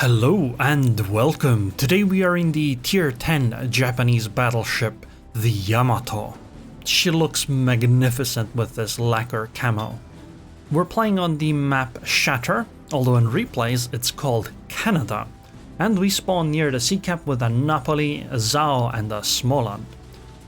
Hello and welcome. Today we are in the tier 10 Japanese battleship, the Yamato. She looks magnificent with this lacquer camo. We're playing on the map Shatter, although in replays it's called Canada. And we spawn near the sea cap with a Napoli, a Zao and a Smoland.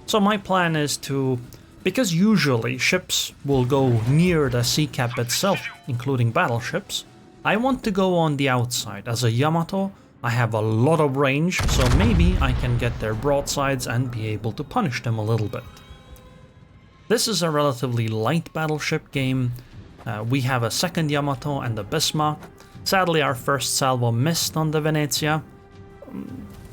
So my plan is to, because usually ships will go near the sea cap itself, including battleships, I want to go on the outside. As a Yamato, I have a lot of range, so maybe I can get their broadsides and be able to punish them a little bit. This is a relatively light battleship game. We have a second Yamato and a Bismarck. Sadly, our first salvo missed on the Venezia,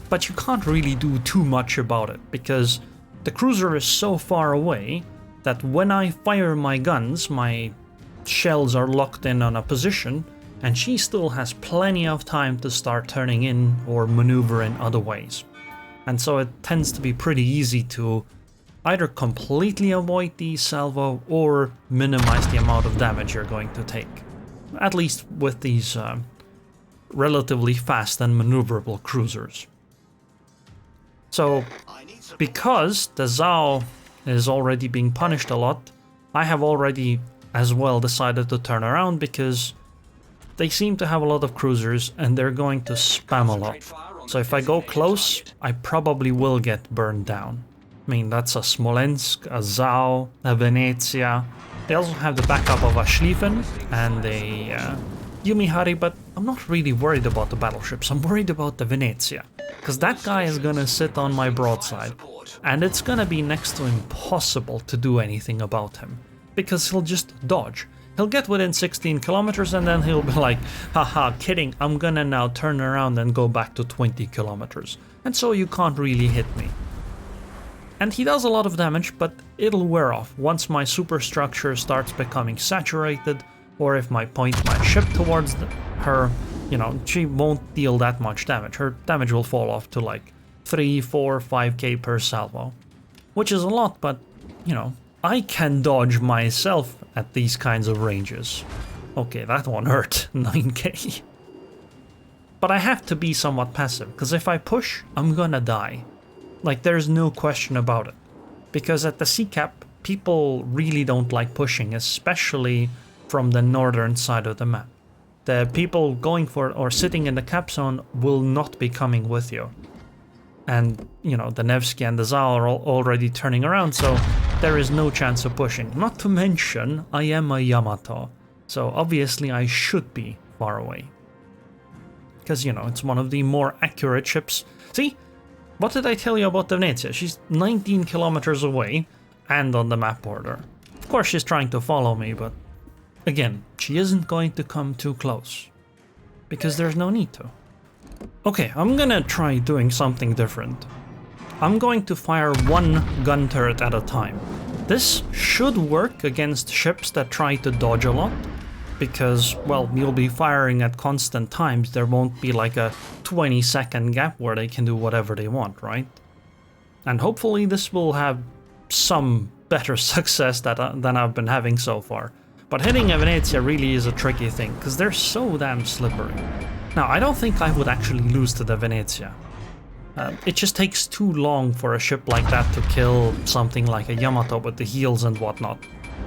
but you can't really do too much about it, because the cruiser is so far away that when I fire my guns, my shells are locked in on a position, and she still has plenty of time to start turning in or maneuver in other ways. And so it tends to be pretty easy to either completely avoid the salvo or minimize the amount of damage you're going to take. At least with these relatively fast and maneuverable cruisers. So, because the Zao is already being punished a lot, I have already as well decided to turn around because they seem to have a lot of cruisers and they're going to spam a lot. So if I go close, I probably will get burned down. I mean, that's a Smolensk, a Zao, a Venezia. They also have the backup of a Schlieffen and a Yumihari, but I'm not really worried about the battleships. I'm worried about the Venezia, because that guy is gonna sit on my broadside and it's gonna be next to impossible to do anything about him, because he'll just dodge. He'll get within 16 kilometers and then he'll be like, haha, kidding, I'm gonna now turn around and go back to 20 kilometers. And so you can't really hit me. And he does a lot of damage, but it'll wear off once my superstructure starts becoming saturated, or if I point my ship towards her, you know, she won't deal that much damage. Her damage will fall off to like 3, 4, 5k per salvo. Which is a lot, but, you know, I can dodge myself at these kinds of ranges. Okay, that one hurt, 9k. But I have to be somewhat passive, because if I push, I'm gonna die. Like, there's no question about it. Because at the sea cap, people really don't like pushing, especially from the northern side of the map. The people going for or sitting in the cap zone will not be coming with you. And, you know, the Nevsky and the Zal are already turning around, so there is no chance of pushing. Not to mention, I am a Yamato, so obviously I should be far away. Because, you know, it's one of the more accurate ships. See? What did I tell you about the Venezia? She's 19 kilometers away and on the map border. Of course she's trying to follow me, but again, she isn't going to come too close. Because there's no need to. Okay, I'm gonna try doing something different. I'm going to fire one gun turret at a time. This should work against ships that try to dodge a lot, because, well, you'll be firing at constant times. There won't be like a 20-second gap where they can do whatever they want, right? And hopefully this will have some better success than I've been having so far. But hitting a Venezia really is a tricky thing, because they're so damn slippery. Now, I don't think I would actually lose to the Venezia. It just takes too long for a ship like that to kill something like a Yamato with the heels and whatnot.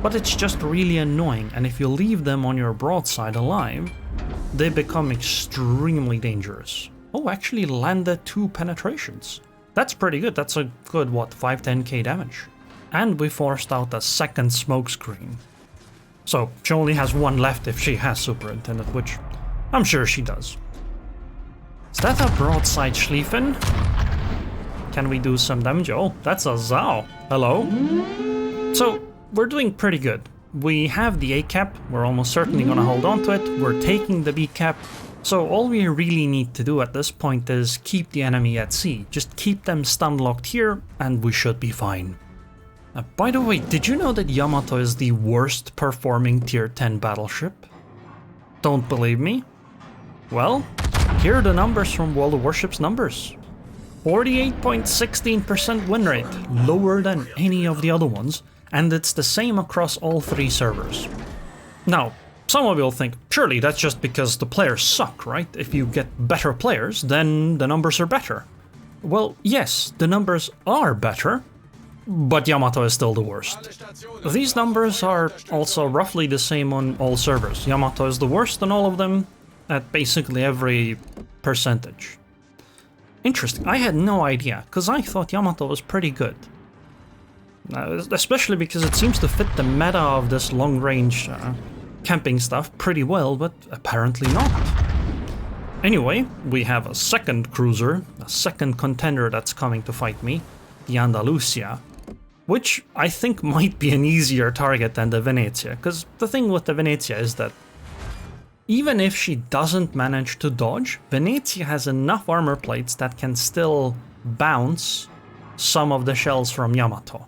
But it's just really annoying, and if you leave them on your broadside alive, they become extremely dangerous. Oh, actually landed 2 penetrations. That's pretty good. That's a good, what, 5-10k damage. And we forced out a second smoke screen. So she only has one left if she has Superintendent, which I'm sure she does. Is that a broadside Schlieffen? Can we do some damage? Oh, that's a Zao. Hello? So, we're doing pretty good. We have the A cap, we're almost certainly gonna hold on to it, we're taking the B cap, so all we really need to do at this point is keep the enemy at sea. Just keep them stun locked here, and we should be fine. By the way, did you know that Yamato is the worst performing tier 10 battleship? Don't believe me? Well, here are the numbers from World of Warships numbers. 48.16% win rate, lower than any of the other ones, and it's the same across all 3 servers. Now, some of you will think, surely that's just because the players suck, right? If you get better players, then the numbers are better. Well, yes, the numbers are better, but Yamato is still the worst. These numbers are also roughly the same on all servers. Yamato is the worst on all of them at basically every percentage. Interesting, I had no idea, because I thought Yamato was pretty good. Especially because it seems to fit the meta of this long-range camping stuff pretty well, but apparently not. Anyway, we have a second cruiser, a second contender that's coming to fight me, the Andalusia, which I think might be an easier target than the Venezia, because the thing with the Venezia is that even if she doesn't manage to dodge, Venezia has enough armor plates that can still bounce some of the shells from Yamato.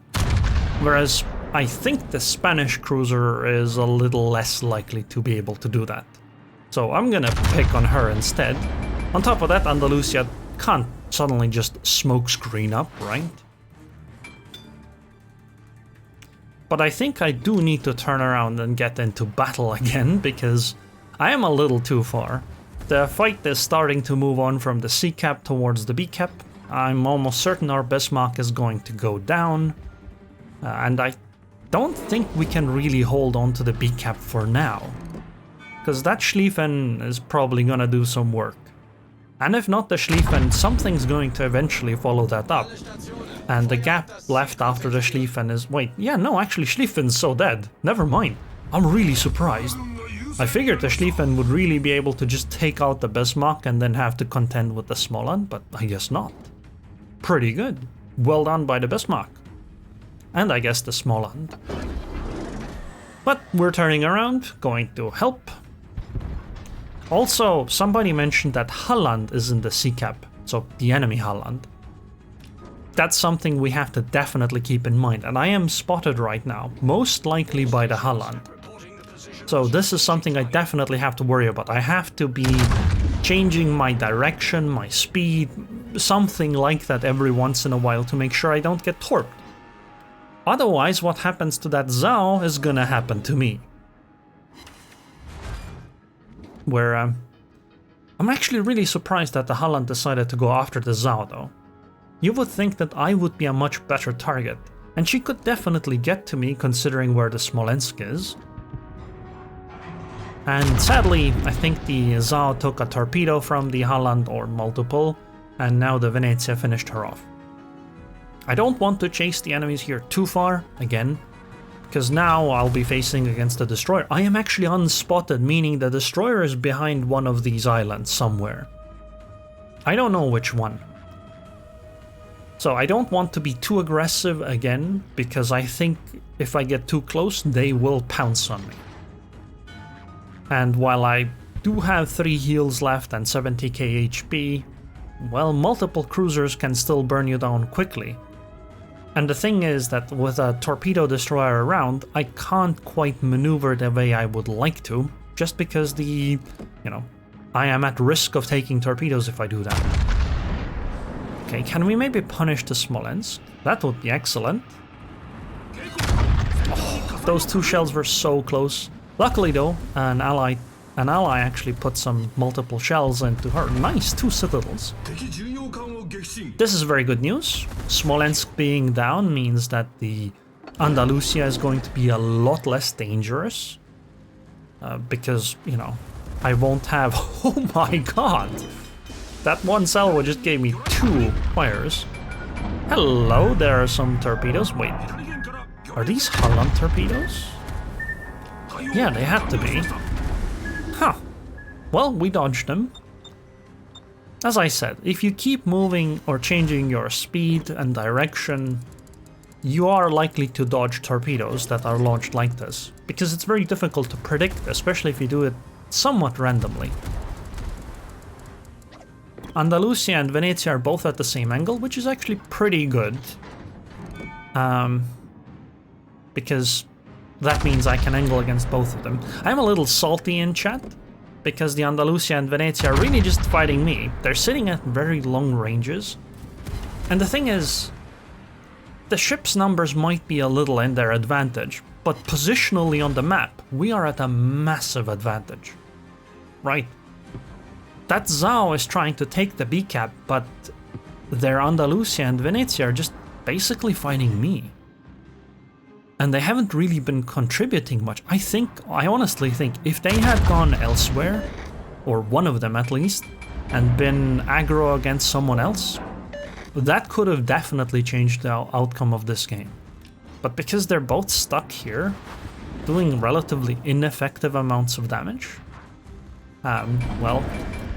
Whereas I think the Spanish cruiser is a little less likely to be able to do that. So I'm gonna pick on her instead. On top of that, Andalusia can't suddenly just smokescreen up, right? But I think I do need to turn around and get into battle again, because I am a little too far. The fight is starting to move on from the C cap towards the B cap. I'm almost certain our Bismarck is going to go down. And I don't think we can really hold on to the B cap for now. Because that Schlieffen is probably gonna do some work. And if not the Schlieffen, something's going to eventually follow that up. And the gap left after the Schlieffen is... Wait, yeah, no, actually Schlieffen's so dead. Never mind. I'm really surprised. I figured the Schlieffen would really be able to just take out the Bismarck and then have to contend with the Smolensk, but I guess not. Pretty good. Well done by the Bismarck. And I guess the Smolensk. But we're turning around, going to help. Also, somebody mentioned that Holland is in the C cap, so the enemy Holland. That's something we have to definitely keep in mind, and I am spotted right now, most likely by the Holland. So this is something I definitely have to worry about. I have to be changing my direction, my speed, something like that every once in a while to make sure I don't get torped. Otherwise, what happens to that Zhao is gonna happen to me. Where I'm actually really surprised that the Holland decided to go after the Zhao though. You would think that I would be a much better target, and she could definitely get to me considering where the Smolensk is. And sadly, I think the Zhao took a torpedo from the Holland or multiple, and now the Venezia finished her off. I don't want to chase the enemies here too far, again, because now I'll be facing against the destroyer. I am actually unspotted, meaning the destroyer is behind one of these islands somewhere. I don't know which one. So I don't want to be too aggressive again, because I think if I get too close, they will pounce on me. And while I do have 3 heals left and 70k HP, well, multiple cruisers can still burn you down quickly. And the thing is that with a torpedo destroyer around, I can't quite maneuver the way I would like to, just because I am at risk of taking torpedoes if I do that. Okay, can we maybe punish the Smolensk? That would be excellent. Oh, those 2 shells were so close. Luckily though, an ally actually put some multiple shells into her. Nice, 2 citadels. This is very good news. Smolensk being down means that the Andalusia is going to be a lot less dangerous. Because, I won't have... Oh my god! That one salvo just gave me 2 fires. Hello, there are some torpedoes. Wait, are these Holland torpedoes? Yeah, they had to be. Huh. Well, we dodged them. As I said, if you keep moving or changing your speed and direction, you are likely to dodge torpedoes that are launched like this, because it's very difficult to predict, especially if you do it somewhat randomly. Andalusia and Venezia are both at the same angle, which is actually pretty good. Because that means I can angle against both of them. I'm a little salty in chat, because the Andalusia and Venezia are really just fighting me. They're sitting at very long ranges. And the thing is, the ship's numbers might be a little in their advantage, but positionally on the map, we are at a massive advantage. Right? That Zhao is trying to take the B cap, but their Andalusia and Venezia are just basically fighting me. And they haven't really been contributing much. I honestly think if they had gone elsewhere, or one of them at least, and been aggro against someone else, that could have definitely changed the outcome of this game. But because they're both stuck here, doing relatively ineffective amounts of damage, well,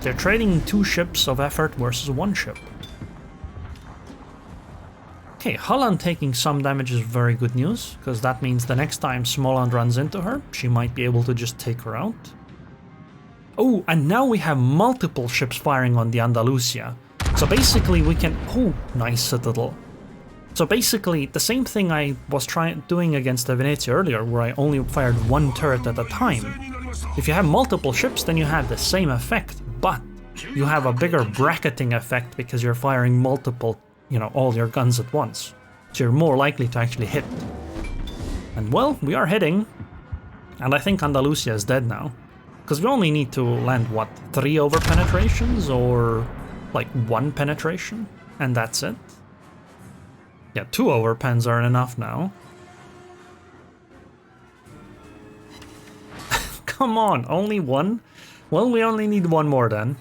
they're trading 2 ships of effort versus 1 ship. Okay, Holland taking some damage is very good news, because that means the next time Smoland runs into her, she might be able to just take her out. Oh, and now we have multiple ships firing on the Andalusia. So basically we can... Oh, nice citadel. So basically the same thing I was doing against the Venezia earlier, where I only fired 1 turret at a time. If you have multiple ships, then you have the same effect, but you have a bigger bracketing effect because you're firing multiple, all your guns at once. So you're more likely to actually hit. And well, we are hitting. And I think Andalusia is dead now. Because we only need to land, what, 3 over penetrations or like 1 penetration? And that's it. Yeah, 2 over pens aren't enough now. Come on, only 1? Well, we only need 1 more then.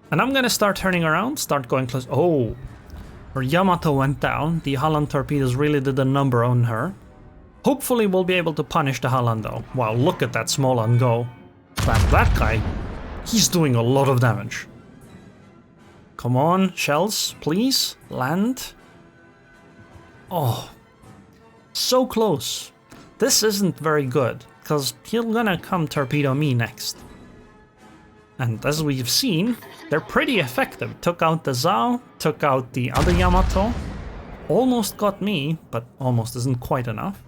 And I'm gonna start turning around, start going close. Oh, her Yamato went down. The Holland torpedoes really did a number on her. Hopefully we'll be able to punish the Holland though. Wow, look at that Smoland go. That guy, he's doing a lot of damage. Come on, shells, please, land. Oh, so close. This isn't very good, because he's gonna come torpedo me next. And as we've seen, they're pretty effective. Took out the Zhao, took out the other Yamato. Almost got me, but almost isn't quite enough.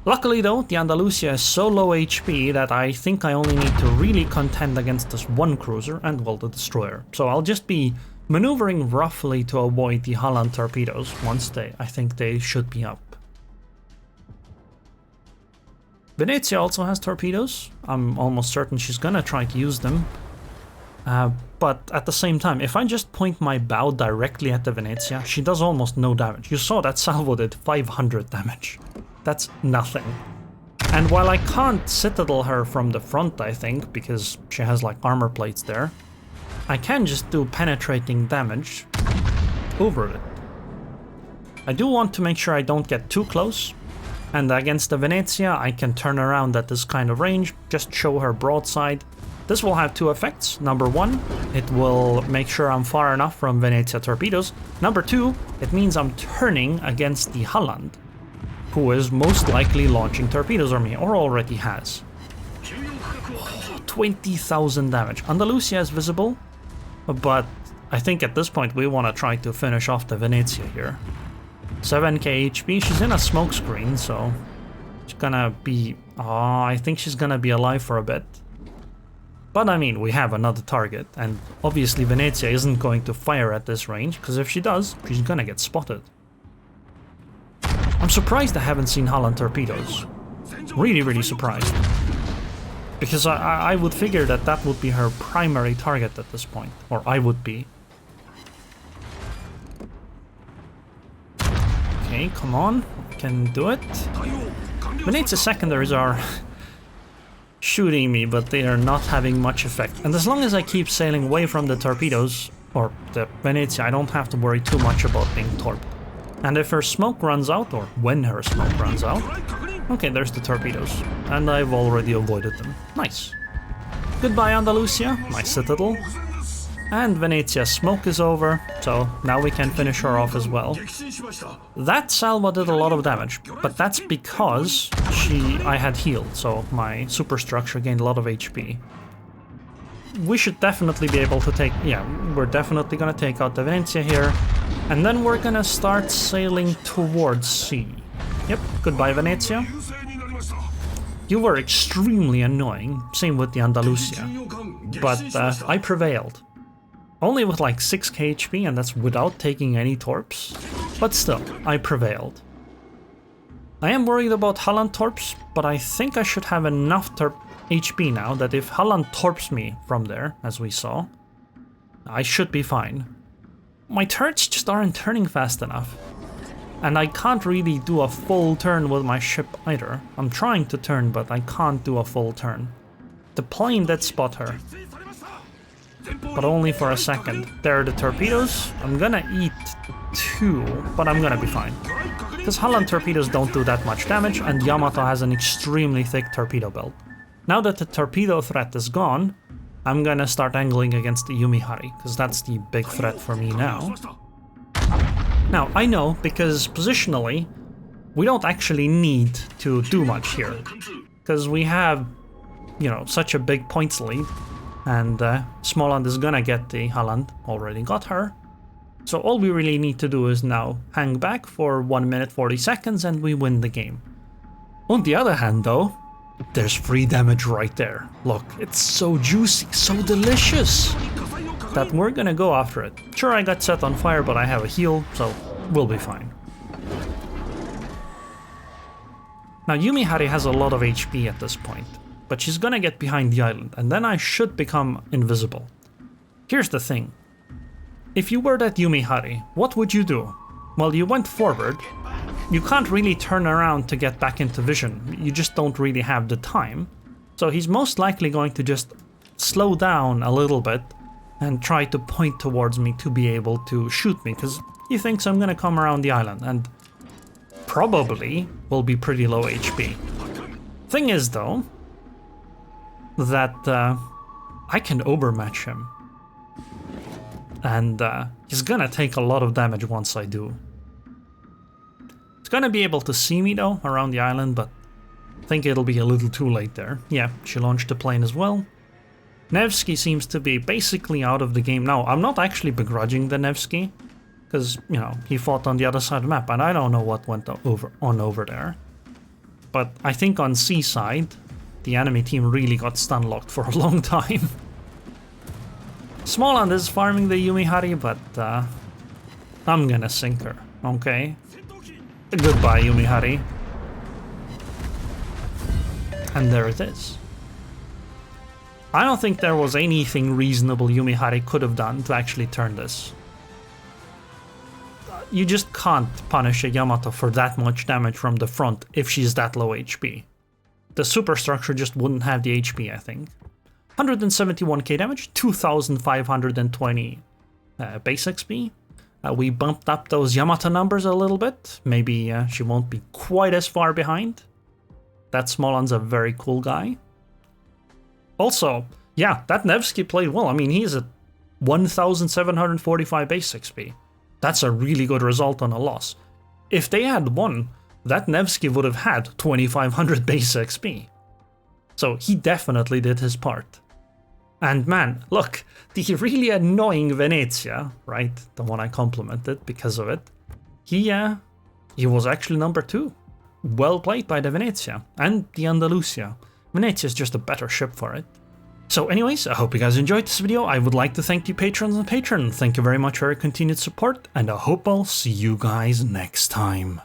Luckily though, the Andalusia is so low HP that I think I only need to really contend against this 1 cruiser and, well, the destroyer. So I'll just be maneuvering roughly to avoid the Holland torpedoes once I think they should be up. Venezia also has torpedoes. I'm almost certain she's gonna try to use them. But at the same time, if I just point my bow directly at the Venezia, she does almost no damage. You saw that salvo did 500 damage. That's nothing. And while I can't citadel her from the front, I think, because she has like armor plates there, I can just do penetrating damage over it. I do want to make sure I don't get too close. And against the Venezia, I can turn around at this kind of range, just show her broadside. This will have 2 effects. Number 1, it will make sure I'm far enough from Venezia torpedoes. Number 2, it means I'm turning against the Holland, who is most likely launching torpedoes on me, or already has. Oh, 20,000 damage. Andalusia is visible, but I think at this point we want to try to finish off the Venezia here. 7k HP, she's in a smoke screen, so she's gonna be... I think she's gonna be alive for a bit. But I mean, we have another target, and obviously Venezia isn't going to fire at this range, because if she does, she's gonna get spotted. I'm surprised I haven't seen Holland torpedoes. Really, really surprised. Because I would figure that that would be her primary target at this point, or I would be. Okay, come on, can do it. Venezia secondaries are shooting me, but they are not having much effect. And as long as I keep sailing away from the torpedoes, or the Venezia, I don't have to worry too much about being torped. And if her smoke runs out, or when her smoke runs out... Okay, there's the torpedoes. And I've already avoided them. Nice. Goodbye, Andalusia, my citadel. And Venezia's smoke is over, so now we can finish her off as well. That salvo did a lot of damage, but that's because I had healed, so my superstructure gained a lot of HP. We should definitely be able to take... Yeah, we're definitely gonna take out the Venezia here. And then we're gonna start sailing towards sea. Yep, goodbye Venezia. You were extremely annoying, same with the Andalusia. But I prevailed. Only with like 6k HP, and that's without taking any torps. But still, I prevailed. I am worried about Holland torps, but I think I should have enough HP now that if Holland torps me from there, as we saw, I should be fine. My turrets just aren't turning fast enough. And I can't really do a full turn with my ship either. I'm trying to turn, but I can't do a full turn. The plane did spot her, but only for a second. There are the torpedoes. I'm gonna eat 2, but I'm gonna be fine. Because Holland torpedoes don't do that much damage, and Yamato has an extremely thick torpedo belt. Now that the torpedo threat is gone, I'm gonna start angling against the Yumihari, because that's the big threat for me now. Now, I know, because positionally, we don't actually need to do much here. Because we have, you know, such a big points lead. And Småland is gonna get the Holland, already got her. So all we really need to do is now hang back for 1 minute 40 seconds and we win the game. On the other hand though, there's free damage right there. Look, it's so juicy, so delicious, that we're gonna go after it. Sure, I got set on fire, but I have a heal, so we'll be fine. Now Yumihari has a lot of HP at this point, but she's gonna get behind the island, and then I should become invisible. Here's the thing. If you were that Yumihari, what would you do? Well, you went forward. You can't really turn around to get back into vision. You just don't really have the time. So he's most likely going to just slow down a little bit and try to point towards me to be able to shoot me, because he thinks I'm gonna come around the island and probably will be pretty low HP. Thing is though, that I can overmatch him. And he's gonna take a lot of damage once I do. He's gonna be able to see me though around the island, but I think it'll be a little too late there. Yeah, she launched the plane as well. Nevsky seems to be basically out of the game now. I'm not actually begrudging the Nevsky, because, you know, he fought on the other side of the map, and I don't know what went over there. But I think on Seaside, the enemy team really got stun locked for a long time. Småland is farming the Yumihari, but I'm gonna sink her, okay? Goodbye, Yumihari. And there it is. I don't think there was anything reasonable Yumihari could have done to actually turn this. You just can't punish a Yamato for that much damage from the front if she's that low HP. The superstructure just wouldn't have the HP, I think. 171k damage, 2520 base XP. We bumped up those Yamato numbers a little bit. Maybe she won't be quite as far behind. That Småland's a very cool guy. Also, yeah, that Nevsky played well. I mean, he's at 1745 base XP. That's a really good result on a loss. If they had won, that Nevsky would have had 2500 base XP. So he definitely did his part. And man, look, the really annoying Venezia, right, the one I complimented because of it, he was actually number 2. Well played by the Venezia and the Andalusia. Venezia is just a better ship for it. So anyways, I hope you guys enjoyed this video. I would like to thank the patrons and patrons. Thank you very much for your continued support, and I hope I'll see you guys next time.